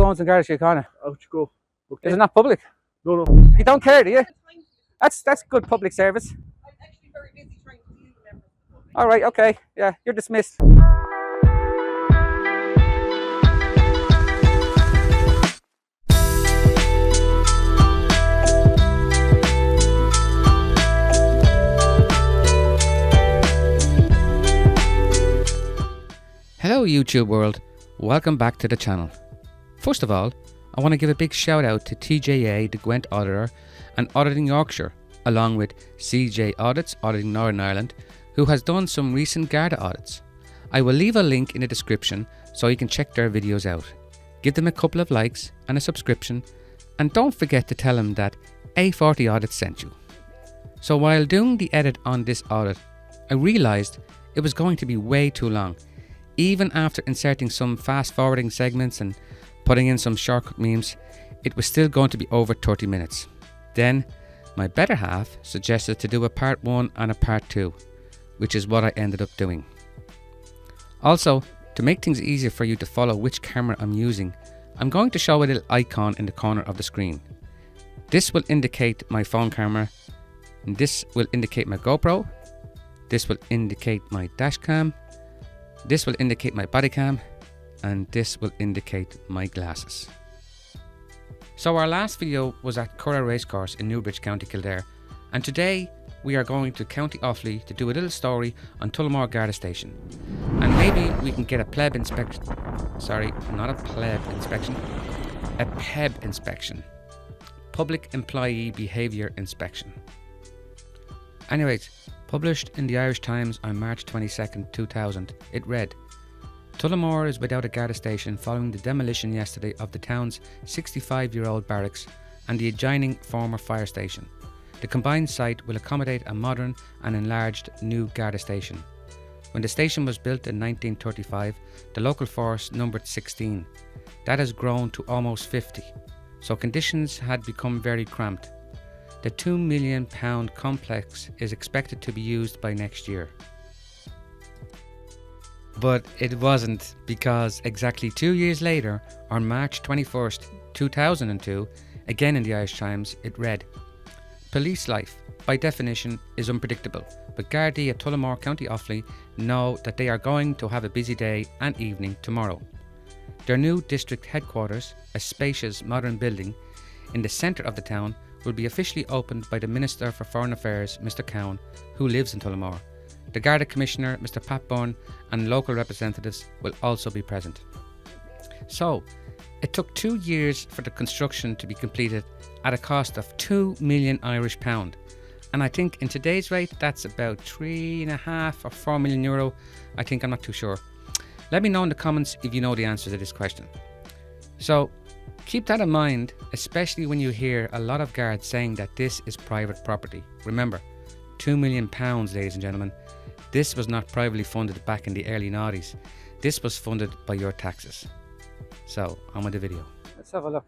who owns the Garda Siochana? Out you go. Okay. Is it not public? No, no. You don't care, do you? That's good public service. I'm actually very busy trying to use the members of the public. All right, okay. Yeah, you're dismissed. Hello YouTube world, welcome back to the channel. First of all, I want to give a big shout out to DJI, the Gent Auditor, and Auditing Yorkshire, along with DJI Audits, Auditing Northern Ireland, who has done some recent Garda audits. I will leave a link in the description so you can check their videos out. Give them a couple of likes and a subscription, and don't forget to tell them that A40 Audits sent you. So while doing the edit on this audit, I realised it was going to be way too long. Even after inserting some fast forwarding segments and putting in some shortcut memes, it was still going to be over 30 minutes. Then, my better half suggested to do a part 1 and a part 2, which is what I ended up doing. Also, to make things easier for you to follow which camera I'm using, I'm going to show a little icon in the corner of the screen. This will indicate my phone camera, and this will indicate my GoPro, this will indicate my dash cam, this will indicate my body cam, and this will indicate my glasses. So our last video was at Curragh Racecourse in Newbridge, County Kildare, and today we are going to County Offaly to do a little story on Tullamore Garda Station. And maybe we can get a pleb inspection. Sorry, not a pleb inspection. A PEB inspection. Public Employee Behaviour Inspection. Anyways, published in the Irish Times on March 22nd, 2000, it read, Tullamore is without a Garda station following the demolition yesterday of the town's 65-year-old barracks and the adjoining former fire station. The combined site will accommodate a modern and enlarged new Garda station. When the station was built in 1935, the local force numbered 16. That has grown to almost 50, so conditions had become very cramped. The £2 million complex is expected to be used by next year. But it wasn't, because exactly 2 years later, on March 21st, 2002, again in the Irish Times, it read, Police life, by definition, is unpredictable, but Gardai at Tullamore, County Offaly, know that they are going to have a busy day and evening tomorrow. Their new district headquarters, a spacious modern building in the centre of the town, will be officially opened by the Minister for Foreign Affairs, Mr Cowan, who lives in Tullamore. The Garda Commissioner, Mr Pat Byrne, and local representatives will also be present. So, it took 2 years for the construction to be completed at a cost of £2 million Irish pound. And I think in today's rate, that's about €3.5 or €4 million. I think, I'm not too sure. Let me know in the comments if you know the answer to this question. So, keep that in mind, especially when you hear a lot of guards saying that this is private property. Remember, £2 million, ladies and gentlemen. This was not privately funded back in the early 90s. This was funded by your taxes. So, on with the video. Let's have a look.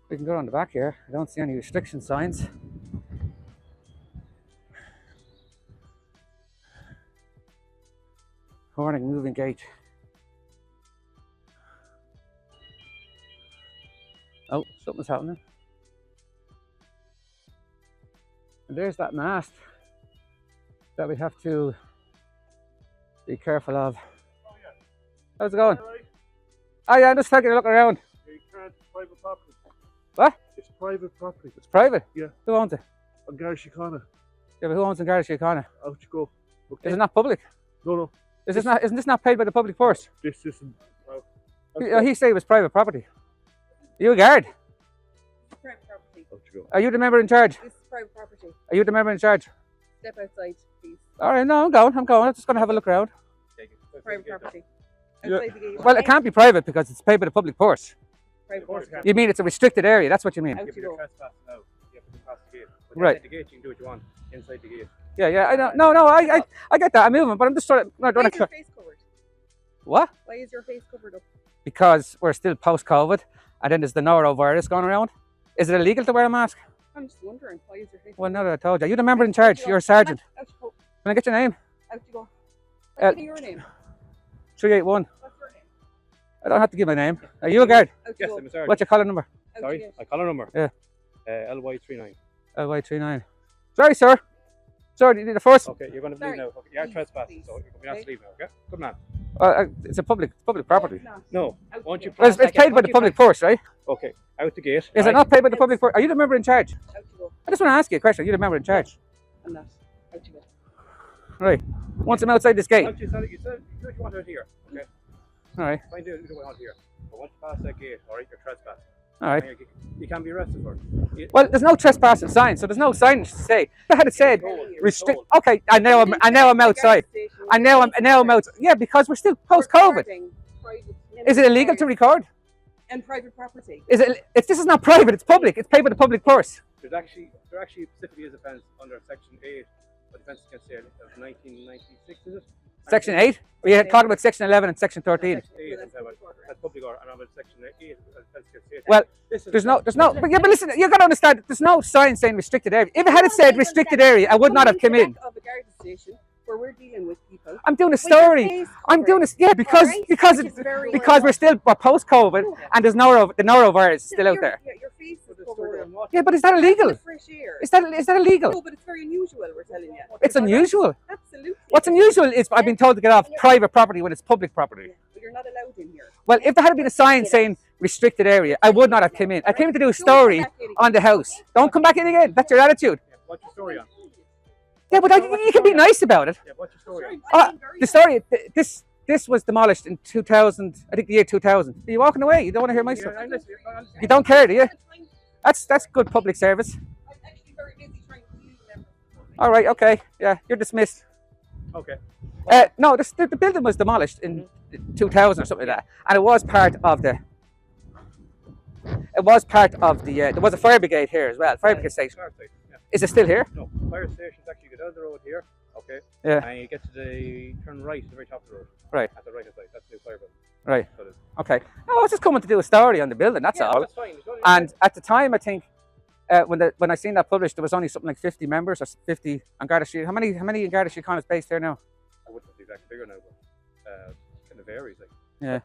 We can go on the back here. I don't see any restriction signs. Warning, moving gate. Oh, something's happening. And there's that mast that we have to be careful of. Oh, yeah. How's it going? All right. Oh yeah, I'm just taking a look around. You can't, it's private property. What? It's private property. It's private? Yeah. Who owns it? On Garda Siochana. Yeah, but who owns the Garda Siochana? Out you go. Okay. Is it not public? No, no. Isn't this not paid by the public force? This isn't. Oh, He said it was private property. Are you a guard? This is private property. out you go. Are you the member in charge? This is private property. Are you the member in charge? Step outside, please. Alright, no, I'm going. I'm just going to have a look around. Private property. Yeah. Outside the gate. Well, it can't be private because it's paid by the public force. Private property. You mean it's a restricted area, that's what you mean? Out you go. Right. Outside the gate, you can do what you want. Inside the gate. Yeah, I don't, no, I get that, I'm moving, but I'm just trying to, Why is your face covered? What? Why is your face covered up? Because we're still post-COVID, and then there's the norovirus going around. Is it illegal to wear a mask? I'm just wondering, why is your face Well, covered? now that I told you. Are you the member in charge? You're a sergeant. Out you go. Can I get your name? Out you go. Uh, What's your name? 381. What's your name? I don't have to give my name. Are you a guard? Out Yes, you I'm go. a sergeant. What's your collar number? Out Sorry, you go. my collar number. Yeah. LY39. LY39. Sorry, sir. Sorry, you need the first. Okay, you're going to Sorry. leave now. Okay, you're Please, trespassing, please. so you're going to have to leave now. Okay, good man. It's a public property. No, it's not. No, Out won't you you? go. Well, it's paid by the public purse, right? Okay, out the gate. Is it right? not paid by the public purse? Are you the member in charge? Out you go. I just want to ask you a question. Are you the member in charge? I'm not. Out you go. Right. Once I'm outside this gate. Once you said it, you do what you want out here. Okay, All right. fine, do what you want here. But once you pass that gate, all right, you're trespassing. All right. And you can be arrested for it. Well, there's no trespassing sign, so there's no signage to say. If I had it said restrict. Okay, I know I'm outside. I know I'm out. Yeah, because we're still post-COVID. Is it illegal to record? And private property. Is it? This is not private. It's public. It's paid by the public purse. There actually specifically is offence under Section 8 of the Defence Against Sale of 1996, is it? Section 8. We had talked about Section 11 and Section 13. Section 8 is that's public order, and I'm at Section 8 of Defence Against Sale. Well, This is there's no. But yeah, but listen, you got to understand. There's no sign saying restricted area. If it had it said restricted area, I would not have come in. Of the Garda Station where we're dealing with people. I'm doing a With your story. face I'm doing covered. this. Yeah, because Alright, because which is very because we're still post-COVID, and there's the norovirus is still out there. Yeah, your face is the story covered. on what? Yeah, but is that illegal? The fresh air. Is that illegal? No, but it's very unusual. We're telling you. It's unusual. Absolutely. What's unusual is I've been told to get off private property when it's public property. Yeah, but you're not allowed in here. Well, if there had been a sign saying restricted area, I would not have come in. I came in to do a story on the house. Don't come back in again. That's your attitude. Yeah, what's your story on? Yeah, but you can be nice about it. Yeah, what's your story on? The story. This was demolished in 2000. I think the year 2000. Are you walking away? You don't want to hear my stuff. I'm listening. You don't care, do you? That's good public service. I'm actually very busy trying to use them. All right. Okay. Yeah, you're dismissed. Okay. No, the building was demolished in 2000 or something like that, and it was part of the. It was part of the. There was a fire brigade here as well. Fire brigade station. Fire station, yeah. Is it still here? No, fire station's actually go down the road here. Okay. Yeah. And you get to the turn right at the very top of the road. Right. At the right hand side. That's the fire building. Right. So it is. Okay. No, I was just coming to do a story on the building. That's Yeah, all. that's fine. It's only- And at the time, I think when I seen that published, there was only something like 50 members or 50 on Garda Street. How many in Garda Siochana is based there now? I wouldn't have the exact figure now, but kind of varies. Like, Yeah.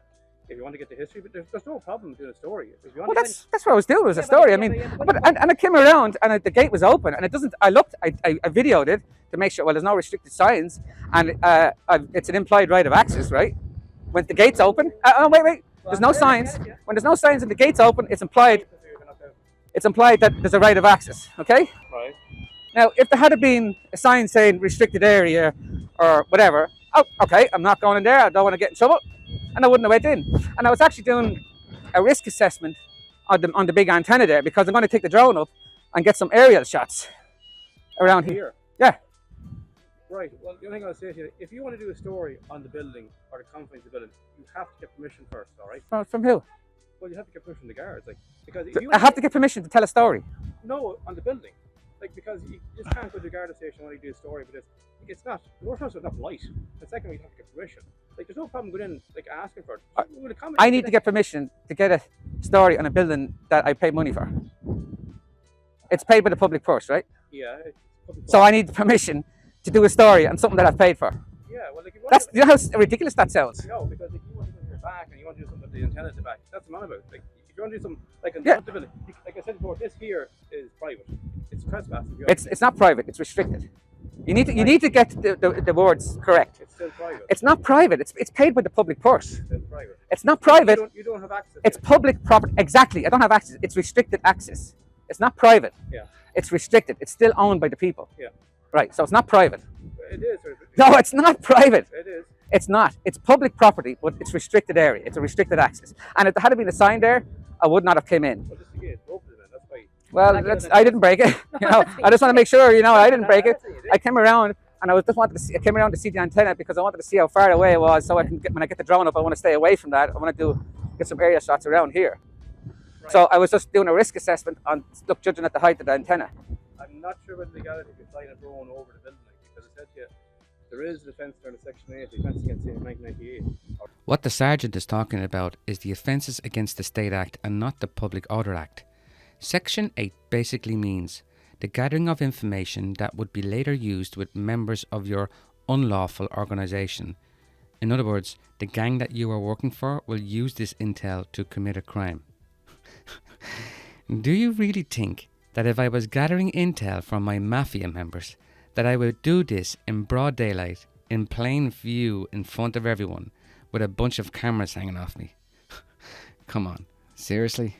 if you want to get the history, but there's no problem doing a story. If you want Well, to that's what I was doing. Was a story. I mean, but and I came around and the gate was open and it doesn't. I looked. I videoed it to make sure. Well, there's no restricted signs and it's an implied right of access, right? When the gate's open. Oh, wait. There's no signs. When there's no signs and the gate's open, it's implied. It's implied that there's a right of access. Okay. Right. Now, if there had been a sign saying restricted area or whatever, oh, okay, I'm not going in there. I don't want to get in trouble, and I wouldn't have went in. And I was actually doing a risk assessment on the big antenna there because I'm going to take the drone up and get some aerial shots around here. Yeah. Right. Well, the only thing I'll say to you, if you want to do a story on the building or the confines of the building, you have to get permission first. All right. From who? Well, you have to get permission from the guards, like, because if you I have to get permission to tell a story. No, on the building, like, because you just can't go to the Garda Station when you do a story, but it's not. The first one's not light. The second one, you have to get permission. Like, there's no problem going in, like, asking for it. I need to get permission to get a story on a building that I pay money for. It's paid by the public purse, right? Yeah. It's public So I need permission to do a story on something that I've paid for. Yeah. Well, like, You know how ridiculous that sounds. No, because if you want to do something at the back and you want to do something with the antenna at the back, that's what I'm about. Like, if you want to do something like in front of the building, like I said before, this here is private. It's trespassing. It's not private. It's restricted. You need to get the words correct. It's still private. It's not private. It's paid by the public purse. It's still private. It's not private. You don't have access. It's public property. Exactly. I don't have access. It's restricted access. It's not private. Yeah. It's restricted. It's still owned by the people. Yeah. Right. So it's not private. It is. No, it's not private. It is. It's not. It's public property, but it's restricted area. It's a restricted access. And if there had been a sign there, I would not have come in. Well, just again, open it, that's why. Well, I didn't break it. You know, I just want to make sure. You know, I didn't break it. I came around and I came around to see the antenna because I wanted to see how far away it was, so I can when I get the drone up, I want to stay away from that. I want to get some area shots around here. Right. So I was just doing a risk assessment on judging at the height of the antenna. I'm not sure whether they got it if you're flying a drone over the building, because I said to you, there is defence under Section 8, Defence Against Sale 1998. What the sergeant is talking about is the Offences Against the State Act and not the Public Order Act. Section 8 basically means the gathering of information that would be later used with members of your unlawful organisation. In other words, the gang that you are working for will use this intel to commit a crime. Do you really think that if I was gathering intel from my mafia members, that I would do this in broad daylight, in plain view, in front of everyone, with a bunch of cameras hanging off me? Come on, seriously?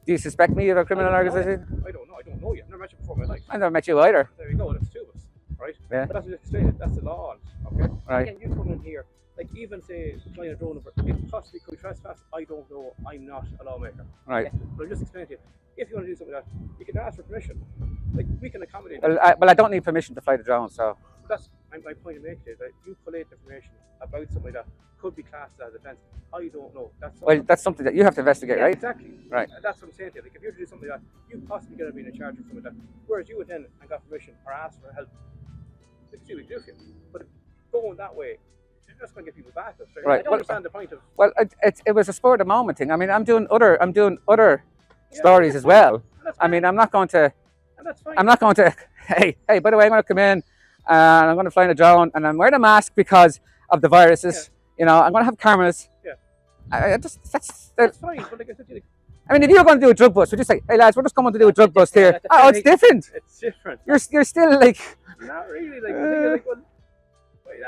Do you suspect me of a criminal organisation? I don't know. I don't know you. I've never met you before in my life. I never met you either. There you go. That's two of us, right? Yeah. But that's what I explained. That's the law. Okay. Right. Again, you come in here, like even say flying a drone over, if possibly could trespass, I don't know. I'm not a lawmaker. Right. Okay? But I'm just explaining to you. If you want to do something like that, you can ask for permission. Like we can accommodate. Well, I don't need permission to fly the drone, so. That's my point to make is that you collate information about something that could be classed as offence. I don't know. That's something that you have to investigate, yeah, right? Exactly. Right. And that's what I'm saying to you. Like if you're to do something like that, you possibly could have been in charge of something like that. Whereas you went in and got permission or asked for help. It's too big to do for you. But going that way, you're just going to get people back. Right. I don't understand the point of. Well, it was a spur of the moment thing. I mean, I'm doing other stories as well. I mean, I'm not going to. And that's fine. I'm not going to. Hey, by the way, I'm going to come in and I'm going to fly in a drone and I'm wearing a mask because of the viruses. You know, I'm going to have cameras. Yeah. That's fine. But like I said to you, I mean, if you're going to do a drug bust, would you say, "Hey lads, we're just coming to do a drug bust here"? Oh, it's different. It's different. You're still like. Not really. Like, the thing is, like, well,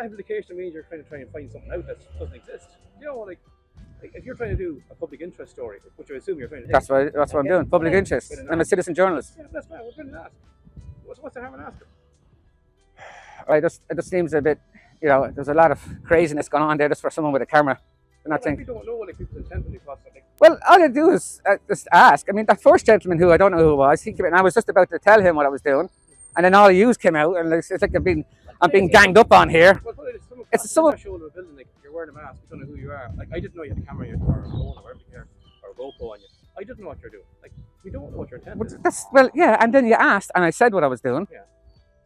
application means you're trying to try and find something out that doesn't exist. You know, like if you're trying to do a public interest story, which I assume you're trying to do. That's what I'm doing. Public interest. I'm a citizen journalist. Yeah, that's fine. We're going to ask. What's the harm in asking? Right, it just seems a bit, you know, there's a lot of craziness going on there just for someone with a camera. They're not saying. We don't know what people's intent when they cross something. Well, all you do is just ask. I mean, that first gentleman who I don't know who it was, he came in and I was just about to tell him what I was doing, and then all of yous came out, and it's like I'm being ganged up on here. Well, It's someone. Shoulder of a building, like you're wearing a mask, you don't know who you are. Like I didn't know you had a camera in your car or a phone or whatever you care, or a GoPro on you. I didn't know what you're doing. Like we don't know what your intent is. Well, yeah, and then you asked, and I said what I was doing. Yeah.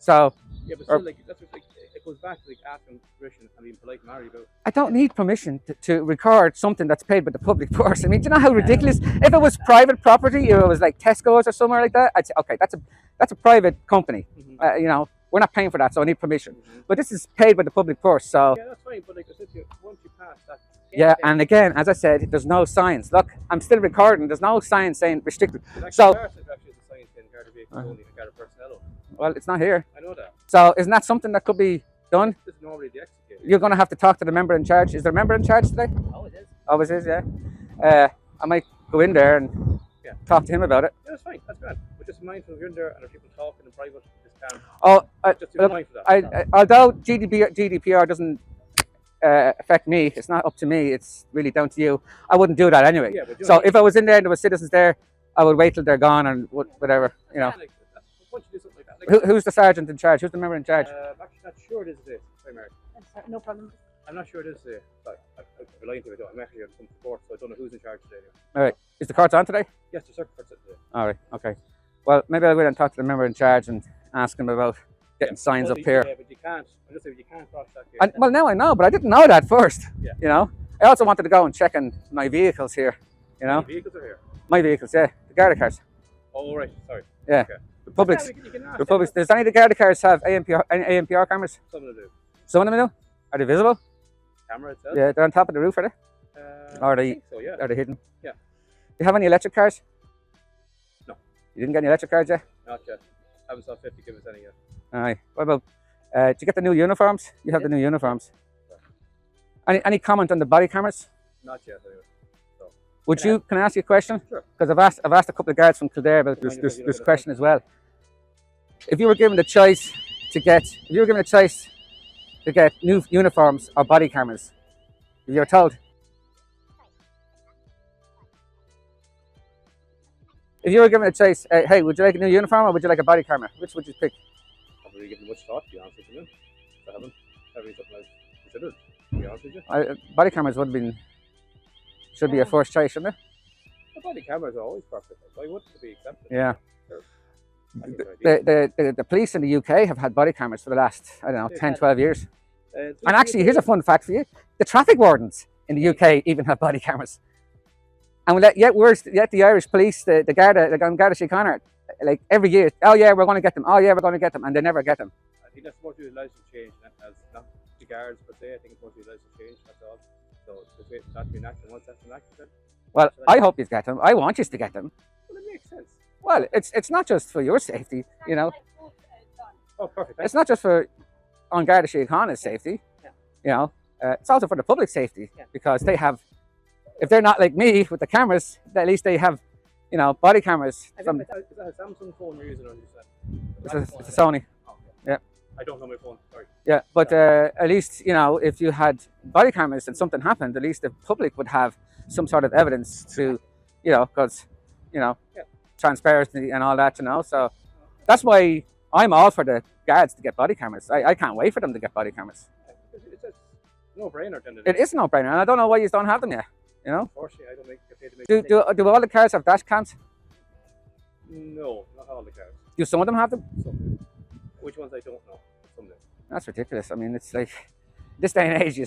So. Yeah, but still, like that's what, like, it goes back to like asking permission and being polite and married about. I don't need permission to record something that's paid by the public purse. I mean, do you know how ridiculous? If it was private property, if it was like Tesco's or somewhere like that, I'd say, okay, that's a private company. Mm-hmm. You know, we're not paying for that, so I need permission. Mm-hmm. But this is paid by the public purse, so. Yeah, that's fine. But like I said to you, once you pass that. Yeah, and again, as I said, there's no signs. Look, I'm still recording. There's no sign saying restricted. So. Actually, there's a sign saying Garda vehicles only and Garda personnel only. Well, it's not here. I know that. So isn't that something that could be done? This is normally the execute. You're going to have to talk to the member in charge. Is there a member in charge today? Always is. Always is, yeah. I might go in there and talk to him about it. Yeah, that's fine. That's good. But just mindful if you're in there and there are people talking in private, just can't. Oh, Just be mindful of that. although GDPR doesn't affect me, it's not up to me. It's really down to you. I wouldn't do that anyway. Yeah, but so if I was in there and there were citizens there, I would wait till they're gone and whatever, you know. Like, once you do something like that. Like, Who's the sergeant in charge? Who's the member in charge? I'm actually not sure it is today. Sorry, Mary. No problem. I'm not sure it is today. Sorry, I'm lying to you. I'm actually on some support, so I don't know who's in charge today. Anyway. All right. Is the court on today? Yes, the circuit court's today. All right. Okay. Well, maybe I'll go and talk to the member in charge and ask him about getting signs up here. Yeah, but you can't. I'm just saying you can't cross that gate. Well, now I know, but I didn't know that first. Yeah. You know, I also wanted to go and check on my vehicles here. You know, The vehicles are here. my vehicles, yeah, the Garda cars. Oh, right. Sorry. Yeah. Okay. The public's. Yeah, you can ask The public's. Does any of the Garda cars have ANPR cameras? Some of them do. Some of them do. Are they visible? Camera itself? Yeah, they're on top of the roof, are they? Or are I they? think so, yeah. Are they hidden? Yeah. Do you have any electric cars? No. You didn't get any electric cars yet? Not yet. Haven't saw 50 give us any yet. All right. What about? Did you get the new uniforms? You have the new uniforms. Any comment on the body cameras? Not yet, anyway. So. Would you? Can I ask you a question? Sure. Because I've asked a couple of guards from Kildare about this question as well. If you were given the choice to get, new uniforms or body cameras, if you were told, if you were given a choice, hey, would you like a new uniform or would you like a body camera? Which would you pick? I haven't really given much thought, to be honest with you. I haven't. Having something else considered, to be honest with you. Body cameras should be a first choice, shouldn't The body cameras are always perfect. Why wouldn't they be accepted? they? Yeah. Sure. I think they're ideal. The police in the UK have had body cameras for the last, I don't know, 10, 12 years. And And actually, here's a fun fact for you. The traffic wardens in the UK even have body cameras. And yet the Irish police, the Garda Siochana, like every year, oh yeah, we're going to get them. Oh yeah, we're going to get them. And they never get them. I think that's more to do with license change as not guards per se. I think it's mostly license change. That's all. So just wait for that to be enacted. Once that's enacted, then Well, I hope you get them. I want you to get them. well, it makes sense. Well, it's not just for your safety, you know. Oh, perfect. It's not just for on Garda Siochana's safety, Yeah. you know. It's also for the public safety Yeah. because they have, if they're not like me with the cameras, at least they have, you know, body cameras. Is From, that a Samsung phone you're using, or is it's a Sony. Oh, okay. Yeah. I don't know my phone. Sorry. Yeah, but at least, you know, if you had body cameras and something happened, at least the public would have some sort of evidence to, you know, because, you know, Yeah. transparency and all that, you know. So that's why I'm all for the guards to get body cameras. I can't wait for them to get body cameras. It's a no-brainer. It is no brainer, and I don't know why you don't have them yet, you know. Unfortunately, I don't get paid to make. Do all the cars have dash cams? No, not all the cars. Do some of them have them? Some do. Which ones I don't know. Some do. That's ridiculous. I mean, it's like this day and age,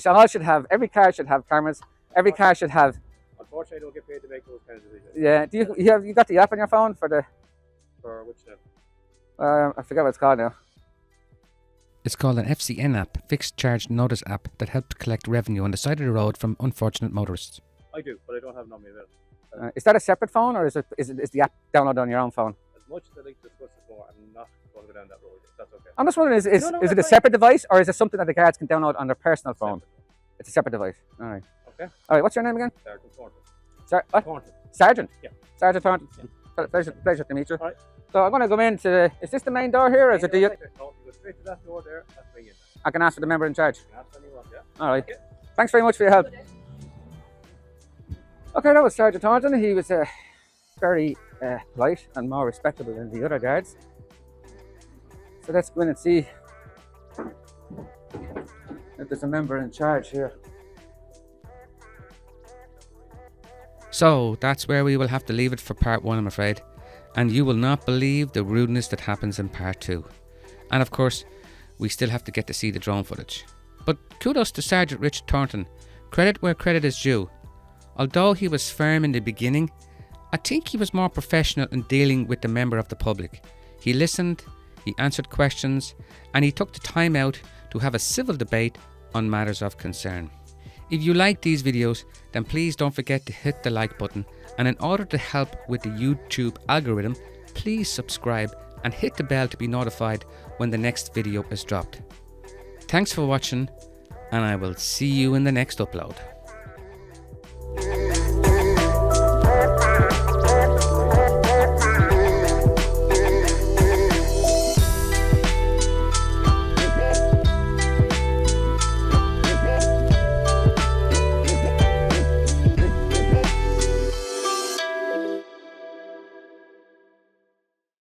every car should have cameras. Every car should have. Unfortunately, I don't get paid to make those kinds of decisions. Yeah. Do you got the app on your phone for the? For which now? I forget what it's called now. It's called an FCN app, Fixed Charge Notice app, that helps collect revenue on the side of the road from unfortunate motorists. I do, but I don't have it on me available. Is that a separate phone, or is the app downloaded on your own phone? As much as I like to discuss this more, I'm not going to go down that road. If that's okay. I'm just wondering, is No, it a that's fine. separate device, or is it something that the guards can download on their personal phone? Separate. It's a separate device. All right. Okay. All right. What's your name again? Sergeant Thornton. What? Thornton. Sergeant. Yeah. Sergeant Thornton. Pleasure to meet you. All right. So I'm going to go into. Is this the main door here, or is it the? No, you go straight to that door there. That's me in there. I can ask for the member in charge. You can ask anyone, yeah. All right. Okay. Thanks very much for your help. Okay, that was Sergeant Thornton. He was very polite and more respectable than the other guards. So let's go in and see if there's a member in charge here. So that's where we will have to leave it for part 1, I'm afraid. And you will not believe the rudeness that happens in part 2. And of course, we still have to get to see the drone footage. But kudos to Sergeant Richard Thornton. Credit where credit is due. Although he was firm in the beginning, I think he was more professional in dealing with the member of the public. He listened, he answered questions, and he took the time out to have a civil debate on matters of concern. If you like these videos, then please don't forget to hit the like button, and in order to help with the YouTube algorithm, please subscribe and hit the bell to be notified when the next video is dropped. Thanks for watching, and I will see you in the next upload.